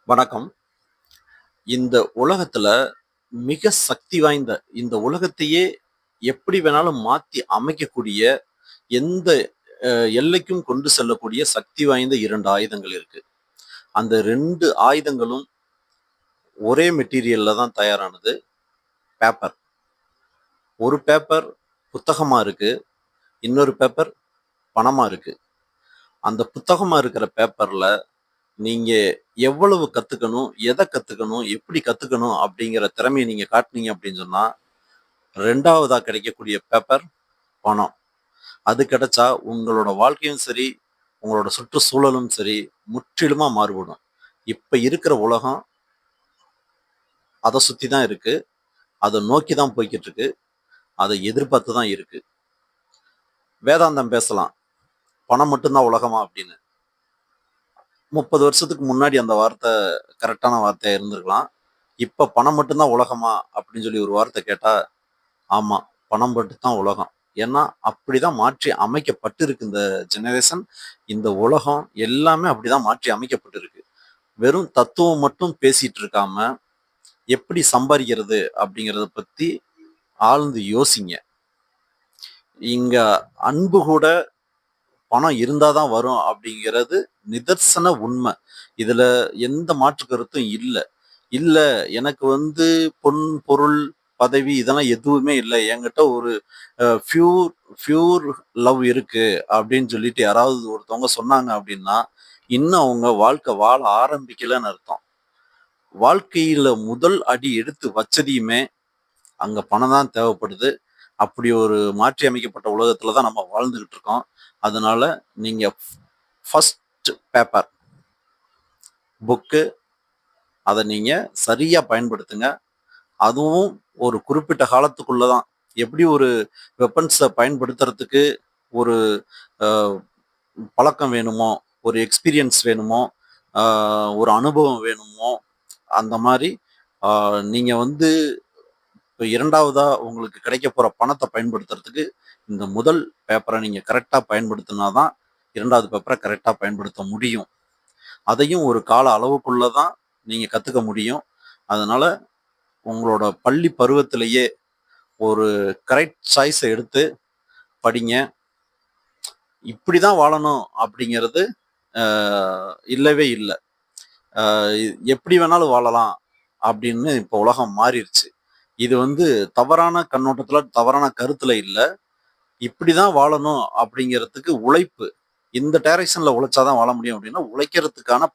வணக்கம். இந்த உலகத்துல மிக சக்தி வாய்ந்த இந்த உலகத்தையே எப்படி வேணாலும் மாத்தி அமைக்கக்கூடிய எந்த அ எல்லைக்கும் கொண்டு செல்லக்கூடிய சக்தி வாய்ந்த 2 ஆயுதங்கள் இருக்கு. அந்த 2 ஆயுதங்களும் ஒரே மெட்டீரியல்ல தான் தயாரானது. பேப்பர். ஒரு பேப்பர் புத்தகமா இருக்கு. இன்னொரு பேப்பர் பணமா இருக்கு. அந்த புத்தகமா இருக்கிற பேப்பர்ல நீங்க எவ்வளவு கத்துக்கணும், எத கத்துக்கணும், எப்படி கத்துக்கணும் அப்படிங்கிற திறமைய நீங்க காட்டுனீங்க அப்படின்னு சொன்னா 2வதா கிடைக்கக்கூடிய பேப்பர் பணம். அது கிடைச்சா உங்களோட வாழ்க்கையும் சரி, உங்களோட சுற்றுச்சூழலும் சரி, முற்றிலுமா மாறுபடும். இப்ப இருக்கிற உலகம் அத சுத்தி தான் இருக்கு. அத நோக்கி தான் போய்க்கிட்டு இருக்கு. அத எதிர்பார்த்து தான் இருக்கு. வேதாந்தம் பேசலாம். பணம் மட்டும் தான் உலகமா அப்படின்னு. 30 வருஷத்துக்கு முன்னாடி அந்த வார்த்தை கரெக்ட்டான வார்த்தையா இருந்திருக்கலாம். இப்ப பணம் மட்டும் தான் உலகமா அப்படின்னு சொல்லி ஒரு வார்த்தை கேட்டா, ஆமா. பணம் மட்டும் தான் உலகம். ஏன்னா, அப்படிதான் மாற்றி அமைக்கப்பட்டிருக்கு இந்த ஜெனரேஷன். இந்த உலகம் எல்லாமே அப்படிதான் மாற்றி அமைக்கப்பட்டிருக்கு. வெறும் தத்துவம் மட்டும் பேசிட்டு இருக்காம, எப்படி சம்பாரிக்கிறது அப்படிங்கிறத பத்தி ஆழ்ந்து யோசிங்க. இங்க அன்பு கூட பணம் இருந்தா தான் வரும் அப்படிங்கிறது நிதர்சன உண்மை. இதுல எந்த மாற்று கருத்தும் இல்ல. இல்ல எனக்கு பொன், பொருள், பதவி இதெல்லாம் எதுவுமே இல்ல. என்கிட்ட ஒரு பியூர் பியூர் லவ் இருக்கு அப்படின்னு சொல்லிட்டு யாராவது ஒருத்தவங்க சொன்னாங்க அப்படின்னா, இன்னும் அவங்க வாழ்க்கை வாழ ஆரம்பிக்கலன்னு அர்த்தம். வாழ்க்கையில முதல் அடி எடுத்து வச்சதையுமே அங்க பணம் தான் தேவைப்படுது. அப்படி ஒரு மாற்றி அமைக்கப்பட்ட உலகத்துல தான் நம்ம வாழ்ந்துகிட்டு இருக்கோம். அதனால நீங்க ஃபர்ஸ்ட் பேப்பர், புக்கு அத நீங்க சரியா பயன்படுத்துங்க. அதுவும் ஒரு குறிப்பிட்ட காலத்துக்குள்ள தான். எப்படி ஒரு வெப்பன்ஸ பயன்படுத்துறதுக்கு ஒரு அ பழக்கம் வேணுமோ, ஒரு எக்ஸ்பீரியன்ஸ் வேணுமோ, அ ஒரு அனுபவம் வேணுமோ, அந்த மாரி அ நீங்க இப்ப 2வதா உங்களுக்கு கிடைக்கப் போற பணத்த பயன்படுத்துறதுக்கு, இந்த முதல் பேப்பர நீங்க கரெக்ட்டா பயன்படுத்தினா தான் 2வது பேப்பர கரெக்ட்டா பயன்படுத்த முடியும். அதையும் ஒரு கால அளவுக்குள்ள தான் நீங்க கத்துக்க முடியும். அதனால உங்களோட பள்ளி பருவத்திலேயே ஒரு கரெக்ட் சாய்ஸ எடுத்து படிங்க. இப்படிதான் வாழணும் அப்படிங்கிறது அ இல்லவே இல்ல. அ எப்படி வேணாலும் வாழலாம் அப்படின்னு இப்ப உலகம் மாறிருச்சு. இது தவறான கண்ணோட்டத்துல, தவறான கருத்துல இல்ல. இப்படிதான் வாழணும் அப்படிங்கிறதுக்கு உழைப்பு. இந்த டைரக்ஷன்ல உழைச்சா தான் வாழ முடியும் அப்படின்னா, உழைக்கிறதுக்கான